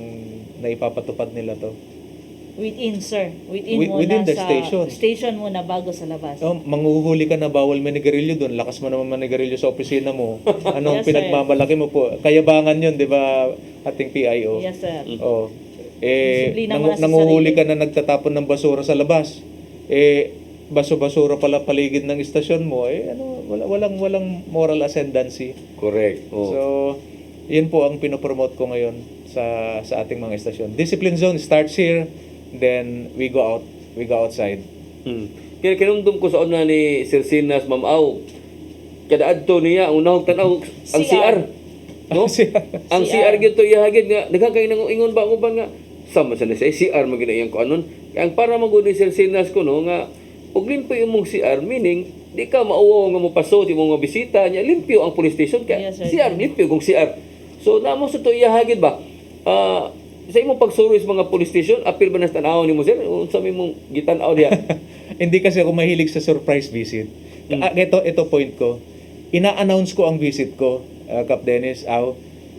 naipapatupad nila to. Within, sir. Within Within muna the sa station. station muna bago sa labas. Manghuhuli ka na, bawal manigarilyo doon. Lakas mo naman manigarilyo sa opisina mo. Anong Yes, sir. pinagmamalaki mo po? Kayabangan yun, di ba, ating PIO? Yes, sir. Oh. Disiplina muna sa Nanguhuli sarili. ka na nagtatapon ng basura sa labas. Baso-basura pala paligid ng istasyon mo. Walang moral ascendancy. Correct. Oh. So, yun po ang pinopromote ko ngayon sa ating mga istasyon. Discipline zone starts here, then we go outside. Kaya kinumdum ko sa una ni Sir Sinas, Ma'am Aw, kada adto niya unahog tanaw ang CR. No? Ang CR gito ihagid nga nagkakay nang ingon ba ko ba nga sama sa siya CR mo ginayang ko anon. Ang para magud ni Sir Sinas ko no nga og limpyo imong CR meaning di ka mauwaw nga mo paso di mo nga bisita nya limpyo ang police station kaya Yes, sir. CR limpyo kung CR. So namo sa to ihagid ba? Sa imong pagsuro sa mga police station, apil ba na sa tanaw nimo sir? Unsa imong gitan-aw diha? Hindi kasi ako mahilig sa surprise visit. Ito point ko. Ina-announce ko ang visit ko, Cap Dennis,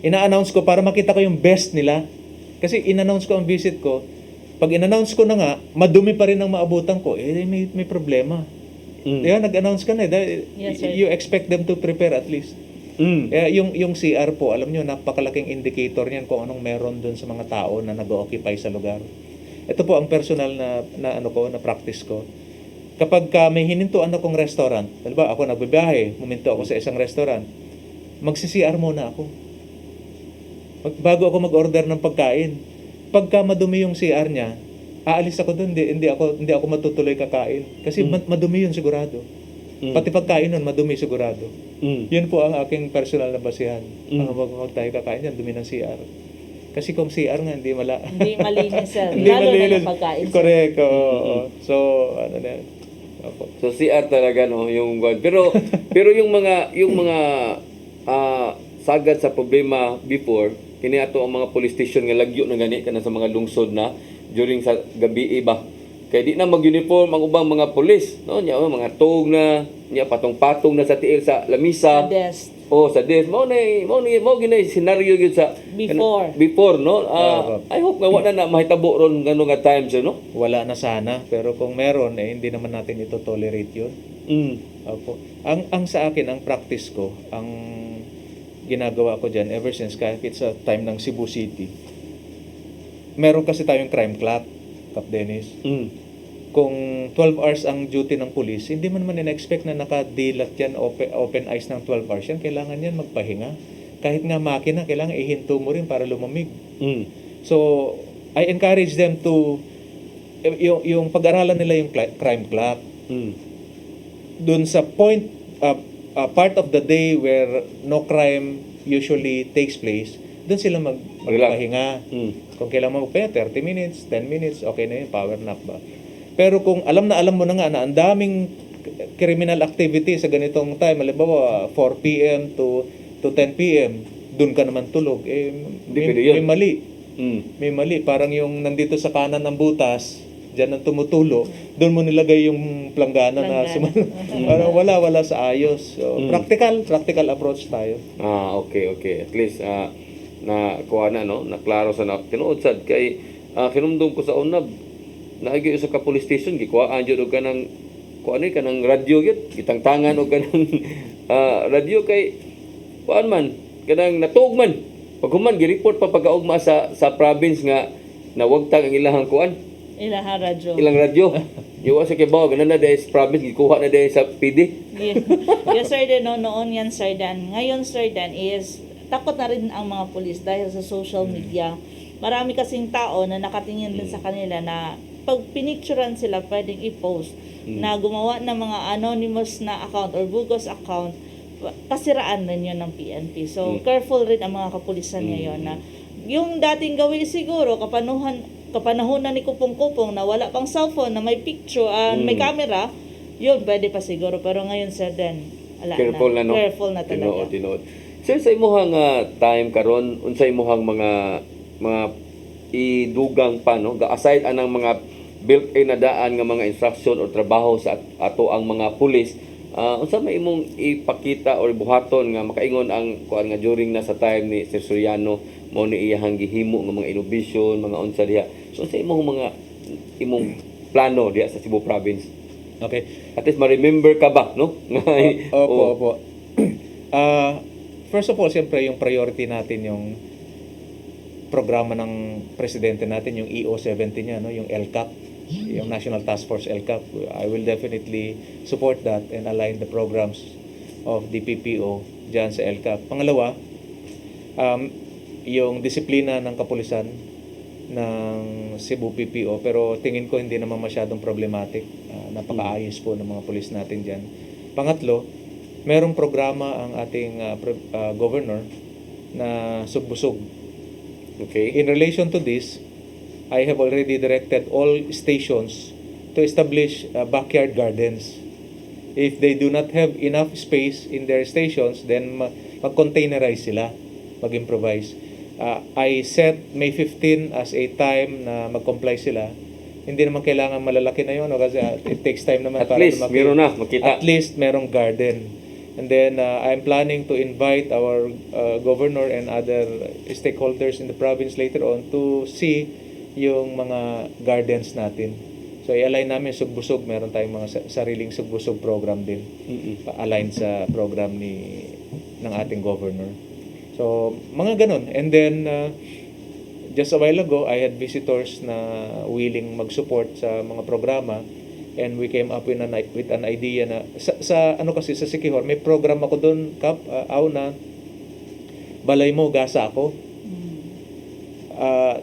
ina-announce ko para makita ko yung best nila. Kasi in-announce ko ang visit ko. Pag in-announce ko na nga, madumi pa rin ang maabutan ko. May problema. Kaya nag-announce ka na. Yes, sir. You expect them to prepare at least. Kaya yung CR po, alam nyo, napakalaking indicator niyan kung anong meron dun sa mga tao na nag-occupy sa lugar. Ito po ang personal na practice ko. Kapag may hinintuan akong restaurant, halimbawa ako nagbibiyahe, huminto ako sa isang restaurant, magsi-CR muna ako. Bago ako mag-order ng pagkain. Pagka madumi yung CR niya, aalis ako doon, hindi ako matutuloy kakain. Kasi madumi yun sigurado. Pati pagkain nun, madumi sigurado. Yun po ang aking personal na basihan. Pag tayo kakain yan, dumi ng CR. Kasi kung CR nga, hindi malinis, sir. Hindi Lalo na malinis. yung pagkain, sir. Correct. So, ano na yan. Opo. So CR talaga no yung pero yung mga sagad sa problema before kini ato ang mga police station nga lagyo na gani kana sa mga lungsod na during sa gabi ba kay di na mag-uniform ang ubang mga police no nya mga tog na nya patong-patong na sa tiil sa lamisa Sa desk. sa desk mo ginay scenario gyud sa before no I hope nga wala na mahitabo ron ngano nga times no Wala na sana, pero kung meron, hindi naman natin ito tolerate yun. Opo. Ang sa akin, ang practice ko, ang ginagawa ko dyan, ever since kahit sa time ng Cebu City, meron kasi tayong crime clock, Cap Dennis. Kung 12 hours ang duty ng police, hindi man in-expect na nakadilat yan, open eyes ng 12 hours yan, kailangan yan magpahinga. Kahit nga makina, kailangan ihinto mo rin para lumamig. So, I encourage them to yung pag-aralan nila yung crime clock. Doon sa part of the day where no crime usually takes place, doon sila magpahinga. Kung kailangan mo magpahinga, 30 minutes, 10 minutes, okay na yun, power nap ba. Pero kung alam mo na nga na ang daming criminal activity sa ganitong time, halimbawa 4 p.m. to 10 p.m., doon ka naman tulog, pwede yun. may mali. Mm. May mali. Parang yung nandito sa kanan ng butas, dyan ang tumutulo, doon mo nilagay yung planggana na parang wala sa ayos. So, practical approach tayo. Okay. At least, na kuha na, no? Na klaro sa na tinuod sad kay kinumdum ko sa unab naagi sa ka police station gikuhaan jud og kanang kuan ni kanang radyo gyud gitangtangan og kanang radyo kay kuan man kanang natuog man pag human gi-report pa pagkaugma sa province nga nawagtag ang ilahang kuan ilang radyo Iwa sa kibaw, ganun na dahil sa province, gikuha na dahil sa PD. Yes, sir, Dan, noon yan, Sir Dan. Ngayon, Sir Dan, is takot na rin ang mga pulis dahil sa social media. Marami kasing tao na nakatingin din sa kanila na pag pinicturean sila, pwedeng i-post na gumawa ng mga anonymous na account or bogus account, kasiraan rin yun ng PNP. So, careful rin ang mga kapulisan ngayon na yung dating gawin siguro, kapanahonan ni Kupong-Kupong na wala pang cellphone, na may picture, may camera, yun, pwede pa siguro. Pero ngayon, Sir Dan, careful na, no? Careful na talaga. Tinood. Sir, sa imuhang time karon, unsa imuhang mga idugang pa, no? Aside anang mga built-in na daan nga mga instruction o trabaho sa ato ang mga pulis, unsa may imong ipakita or buhaton nga makaingon ang kuan nga during na sa time ni Sir Soriano mo ni iyang gihimo nga mga innovation, mga unsa diha. So sa imong plano diha sa Cebu province. Okay. At least ma-remember ka ba, no? Opo. First of all, siyempre yung priority natin yung programa ng presidente natin, yung EO70 niya, no, yung LCAP, yung National Task Force LCAP. I will definitely support that and align the programs of the PPO dyan sa LCAP. Pangalawa, yung disiplina ng kapulisan ng Cebu PPO, pero tingin ko hindi naman masyadong problematic. Napakaayos po ng mga pulis natin dyan. Pangatlo, merong programa ang ating governor na sugbusog. Okay. In relation to this, I have already directed all stations to establish backyard gardens. If they do not have enough space in their stations, then mag-containerize sila, mag-improvise. I set May 15 as a time na mag-comply sila. Hindi naman kailangan malalaki na yun, no? Kasi it takes time naman at least meron na makita. At least merong garden. And then I'm planning to invite our governor and other stakeholders in the province later on to see yung mga gardens natin. So i-align namin sugbusog, meron tayong mga sariling sugbusog program din. Align sa program ng ating governor. So mga ganun. And then just a while ago, I had visitors na willing mag-support sa mga programa. And we came up with an idea na sa sa Siquijor, may program ako doon, Kap, na balay mo, gasa ako.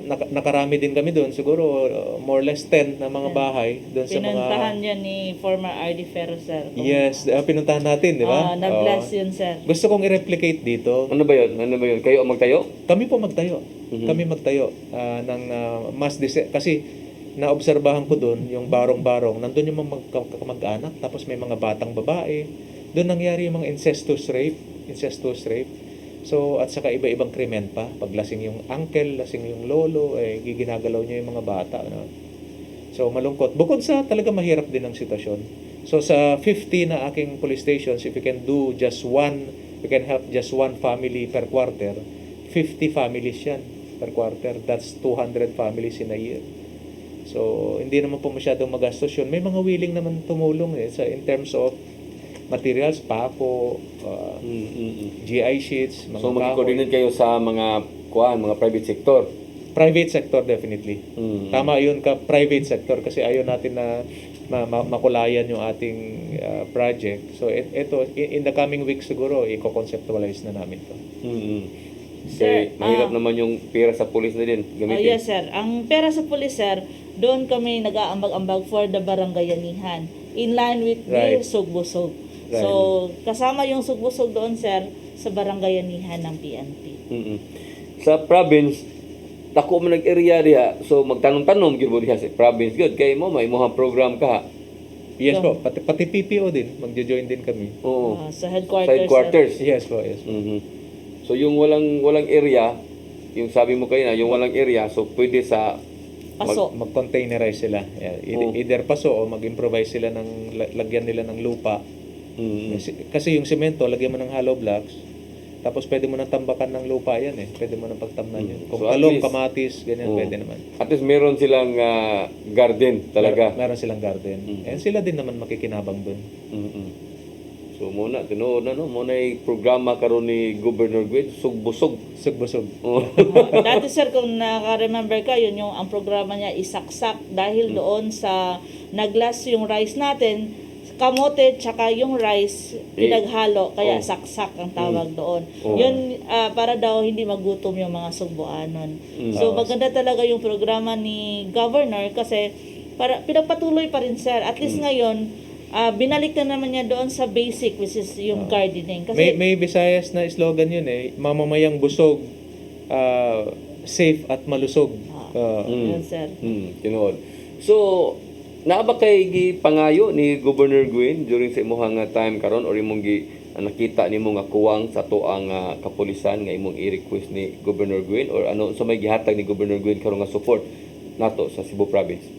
Nakarami din kami doon, siguro more or less 10 na mga bahay doon sa mga... Pinuntahan yan ni former RD Ferro, sir. Yes, pinuntahan natin, di ba? Na-bless yun, sir. Gusto kong i-replicate dito. Ano ba yun? Kayo ang magtayo? Kami po magtayo. Kami magtayo ng mass kasi naobserbahan ko doon yung barong-barong, nandun yung mga kamag-anak, tapos may mga batang babae. Doon nangyari yung mga incestuous rape. So, at saka iba-ibang krimen pa. Pag lasing yung uncle, lasing yung lolo, ginagalaw niya yung mga bata. No? So, malungkot. Bukod sa talaga mahirap din ang sitwasyon. So, sa 50 na aking police stations, if we can do we can help just one family per quarter, 50 families yan per quarter. That's 200 families in a year. So, hindi naman po masyadong magastos yun. May mga willing naman tumulong in terms of materials, pako, GI sheets, mga so, mag-coordinate kayo sa mga private sector? Private sector, definitely. Tama yun, private sector, kasi ayaw natin na makulayan yung ating project. So, ito, in the coming weeks siguro, i-conceptualize na namin to. Sir, mahirap naman yung pera sa pulis na din gamitin. Yes, sir. Ang pera sa pulis, sir, doon kami nag-aambag-ambag for the barangayanihan in line with the sugbusog. Right. So, kasama yung sugbusog doon, sir, sa barangayanihan ng PNP. Sa province, dako man nag-area diha, so magtanong-tanong gyud mo diha sa province gyud kay mo may imong program ka. Yes po, pati PPO din, magjo-join din kami. Oo. Sa Sa headquarters. headquarters. Yes po, yes po. Mhm. So yung walang area, yung sabi mo kayo na, yung walang area, so pwede sa Paso. Mag-containerize sila. Yeah, Oh. either paso o mag-improvise sila ng lagyan nila ng lupa. Mhm. Kasi yung semento, lagyan mo ng hollow blocks. Tapos pwede mo nang tambakan ng lupa yan eh. Pwede mo nang pagtamnan yun. Kung So, at talong, least- kamatis, ganyan, Oo. pwede naman. At least meron silang garden talaga. Meron silang garden. And sila din naman makikinabang doon. Mhm. So muna tinuod na no, muna yung programa karon ni Governor Gwen, sugbusog. Sugbusog. Oh. Dati sir, kung naka-remember ka, yun yung ang programa niya isaksak dahil doon sa naglas yung rice natin, kamote tsaka yung rice pinaghalo, kaya saksak ang tawag doon. Oh. Yun para daw hindi magutom yung mga Sugboanon. So maganda talaga yung programa ni Governor kasi para pinagpatuloy pa rin sir. At least ngayon binalik na naman niya doon sa basic, which is yung gardening. Kasi May Visayas na slogan yun eh, mamamayang busog, safe at malusog. yun sir. Tinuod. So naaba kay gipangayo ni Governor Gwen during sa imong time karon or imong nakita nimo nga kuwang sa tuang kapulisan nga imong i-request ni Governor Gwen or ano sa may gihatag ni Governor Gwen karon nga support nato sa Cebu Province?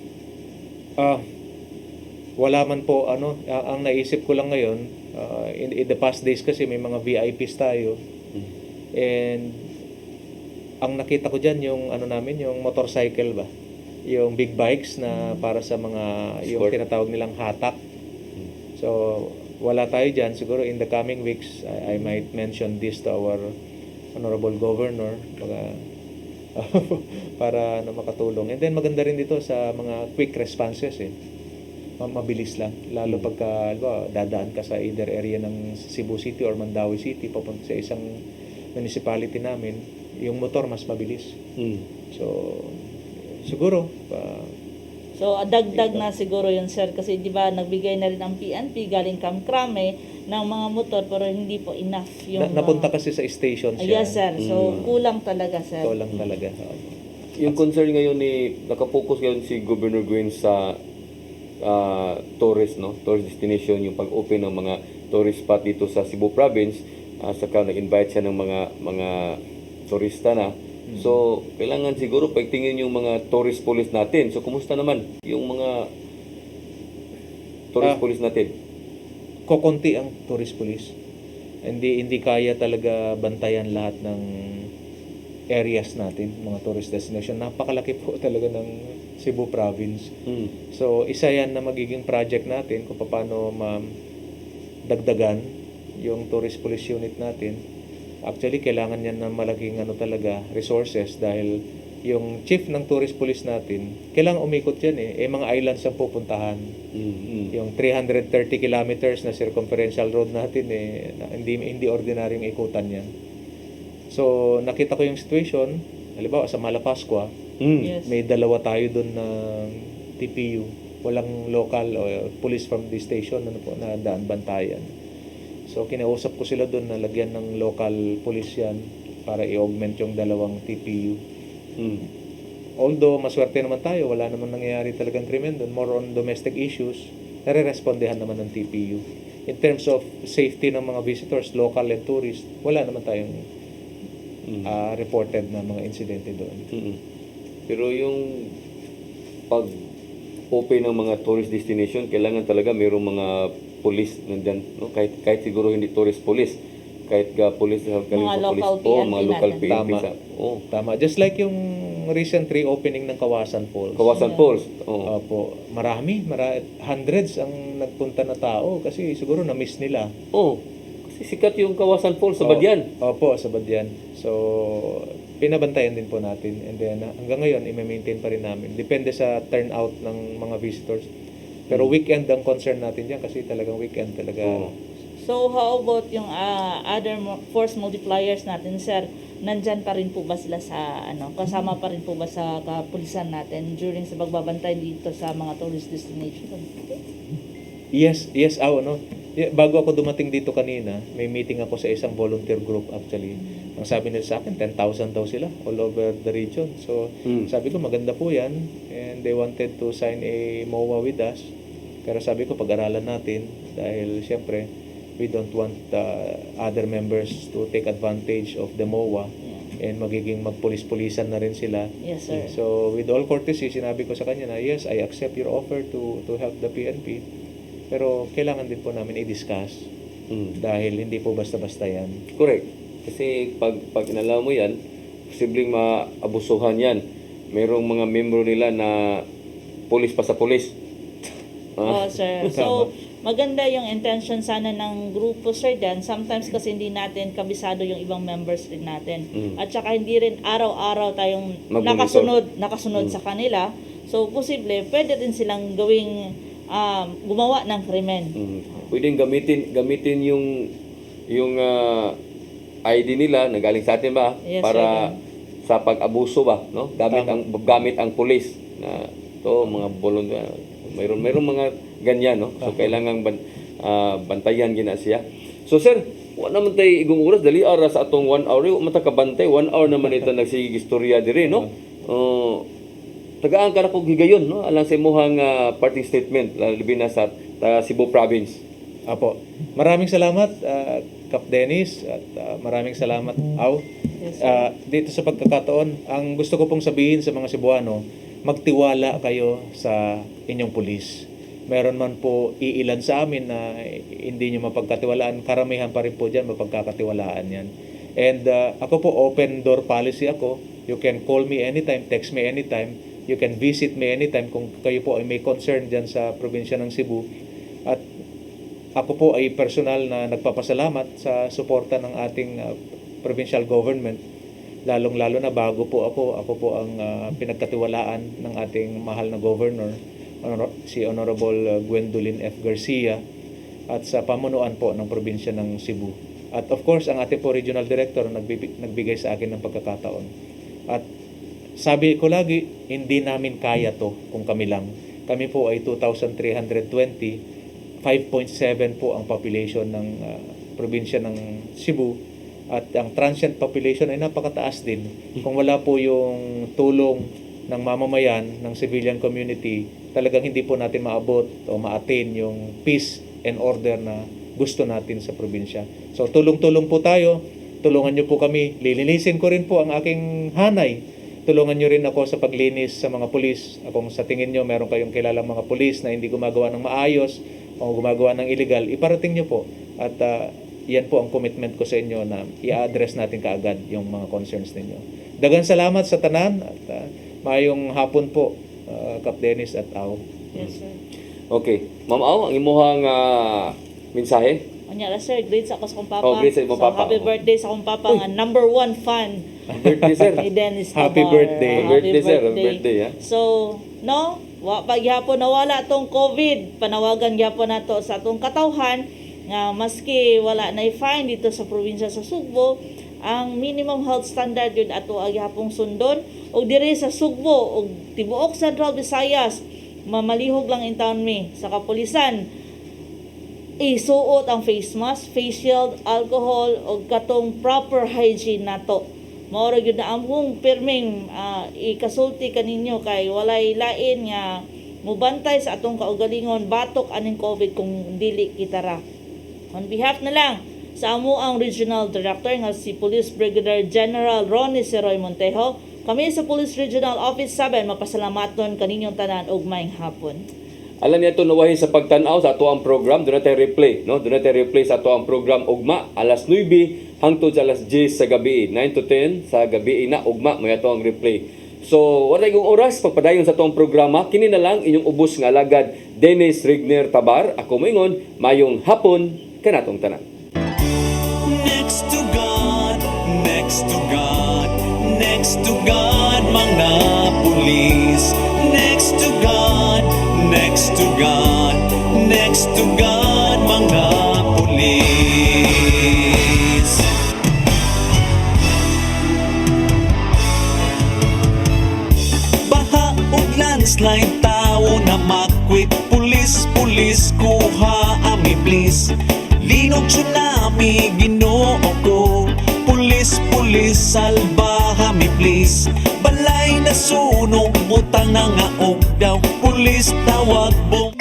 Wala man po ang naisip ko lang ngayon, in the past days kasi may mga VIPs tayo. And ang nakita ko diyan yung namin, yung motorcycle ba? Yung big bikes na para sa mga yung Sport. tinatawag nilang hatak. So wala tayo diyan. Siguro in the coming weeks I might mention this to our honorable governor para makatulong. And then maganda rin dito sa mga quick responses eh. Mabilis lang lalo pagka dadaan ka sa either area ng Cebu City or Mandawi City papunta sa isang municipality namin, yung motor mas mabilis. So siguro So, dagdag na siguro yun, sir. Kasi, di ba, nagbigay na rin ang PNP galing Kamkrame ng mga motor pero hindi po enough yung napunta kasi sa stations yan. Yes, sir. So, kulang talaga, sir. Kulang talaga. Yung concern ngayon ni nakapokus ngayon si Governor Gwen sa tourist destination, yung pag-open ng mga tourist spot dito sa Cebu Province, saka nag-invite siya ng mga turista na. So, kailangan siguro pagtingin yung mga tourist police natin. So, kumusta naman yung mga tourist police natin? Kokonti ang tourist police. Hindi kaya talaga bantayan lahat ng areas natin, mga tourist destination. Napakalaki po talaga ng Cebu Province. So, isa yan na magiging project natin kung paano dagdagan yung tourist police unit natin. Actually, kailangan yan ng malaking talaga resources dahil yung chief ng tourist police natin, kailangan umikot yan mga islands ang pupuntahan. Yung 330 kilometers na circumferential road natin hindi ordinaryong ikutan yan. So, nakita ko yung situation, halimbawa sa Malapascua, Yes. may dalawa tayo doon na TPU, walang local o police from the station na daan bantayan. So, kinausap ko sila doon na lagyan ng local police yan para i-augment yung dalawang TPU. Although, maswerte naman tayo, wala naman nangyayari talagang krimen doon. More on domestic issues, nare-respondehan naman ng TPU. In terms of safety ng mga visitors, local and tourist, wala naman tayong reported na mga insidente doon. Pero yung pag-open ng mga tourist destination, kailangan talaga mayroong mga police nandyan, no? Kahit siguro hindi tourist police, kahit police Mga local mga PNP local natin. PNP Tama. Tama. Just like yung recent reopening ng Kawasan Falls. Kawasan Falls. Opo. Hundreds ang nagpunta na tao kasi siguro na-miss nila. Kasi sikat yung Kawasan Falls sa Badyan. Opo, sa Badyan. So, pinabantayan din po natin. And then, hanggang ngayon, i-maintain pa rin namin. Depende sa turnout ng mga visitors. Pero weekend ang concern natin dyan kasi talagang weekend talaga. So, how about yung other force multipliers natin, sir? Nandyan pa rin po ba sila sa, kasama pa rin po ba sa kapulisan natin during sa pagbabantay dito sa mga tourist destination? Yes, bago ako dumating dito kanina, may meeting ako sa isang volunteer group actually. Ang sabi nila sa akin, 10,000 daw sila all over the region. So, sabi ko, maganda po yan. And they wanted to sign a MOA with us. Pero sabi ko, pag-aralan natin dahil siyempre, we don't want other members to take advantage of the MOA and magiging magpulis-pulisan na rin sila. Yes, sir. So, with all courtesy, sinabi ko sa kanya na, yes, I accept your offer to help the PNP. Pero kailangan din po namin i-discuss dahil hindi po basta-basta yan. Correct. Kasi pag inalaw mo yan, posibleng maabusuhan yan. Mayroong mga membro nila na pulis pa sa pulis. Oh, sir. So, maganda yung intention sana ng grupo, sir, dan. Sometimes kasi hindi natin kabisado yung ibang members din natin. At saka hindi rin araw-araw tayong nakasunod sa kanila. So, posible, pwede din silang gumawa ng krimen. Pwedeng gamitin yung ID nila na galing sa atin ba, Yes, para sir. sa pag-abuso ba, no? Gamit ang pulis na to mga volunteer. Mayroon mga ganyan, no? So kailangan bantayan gina siya. So sir, wala naman tayo igong oras dali ara sa atong 1 hour, wa mata ka bantay 1 hour naman ito nagsigig istorya diri, no? Tagaan ka na kog higayon, no? Alang sa imong parting statement labi na sa Cebu province. Apo. Maraming salamat, Kap Dennis, at maraming salamat, Au. Dito sa pagkakataon, ang gusto ko pong sabihin sa mga Cebuano, magtiwala kayo sa inyong pulis. Meron man po iilan sa amin na hindi nyo mapagkatiwalaan, karamihan pa rin po dyan mapagkakatiwalaan yan. And ako po, open door policy ako. You can call me anytime, text me anytime. You can visit me anytime kung kayo po ay may concern dyan sa probinsya ng Cebu. At ako po ay personal na nagpapasalamat sa suporta ng ating provincial government. Lalong-lalo na bago po ako po ang pinagkatiwalaan ng ating mahal na governor, si Honorable Gwendolyn F. Garcia, at sa pamunuan po ng probinsya ng Cebu. At of course, ang ating po regional director nagbigay sa akin ng pagkakataon. At sabi ko lagi, hindi namin kaya to kung kami lang. Kami po ay 2,320, 5.7 po ang population ng probinsya ng Cebu. At ang transient population ay napakataas din. Kung wala po yung tulong ng mamamayan, ng civilian community, talagang hindi po natin maabot o ma-attain yung peace and order na gusto natin sa probinsya. So tulong-tulong po tayo, tulungan nyo po kami. Lilinisin ko rin po ang aking hanay. Tulungan nyo rin ako sa paglinis sa mga pulis. Kung sa tingin nyo meron kayong kilalang mga pulis na hindi gumagawa ng maayos o gumagawa ng illegal, iparating nyo po. At yan po ang commitment ko sa inyo na i-address natin kaagad yung mga concerns ninyo. Daghang salamat sa tanan at maayong hapon po, Kap Dennis at Au. Yes, sir. Okay. Ma'am Au, ang imuhang mensahe? Anya sir, great sa ako sa kong papa. Oh, great sa imong papa. Happy birthday sa akong papa nga number 1 fan. Birthday, sir. Ni Dennis Happy Tabar. birthday. Happy birthday, sir. Happy birthday, ha? So, no, paghihapon nawala tong COVID, panawagan gyapon nato sa atong katawhan nga maski wala na i-fine dito sa probinsya sa Sugbo, ang minimum health standard yun ato agyapong sundon og diri sa Sugbo og tibuok Central Visayas mamalihog lang in town mi sa kapulisan isuot ang face mask, face shield, alcohol og katong proper hygiene nato. Mao ra gyud na among pirming ikasulti kaninyo kay walay lain nga mubantay sa atong kaugalingon batok aning COVID kung dili kita ra. On behalf na lang sa amo ang Regional Director nga si Police Brigadier General Ronnie Seroy Montejo, kami sa Police Regional Office 7 mapasalamaton kaninyong tanan og maayong hapon. Alam niya ito nawahin sa pagtanaw sa ato ang program, doon natin replay, no? Doon natin replay sa ato ang program ugma, alas 9 hangtod sa alas 10 sa gabi, 9 to 10 sa gabi na ugma, may ato ang replay. So, wala yung oras, pagpadayon sa ato ang programa, kini na lang inyong ubos nga alagad, Dennis Rigner Tabar, ako moingon, mayong hapon, kanatong tanan. Next to God, next to God, next to God, mga pulis. Next to God, next to God, next to God, mga pulis. Baha ug landslide, tao na makwit, pulis, pulis, kuha ami please. Linog tsunami, Ginoo ko, pulis, pulis, salbahami please. Balay na sunog, butang na nga og daw, pulis, tawag bong.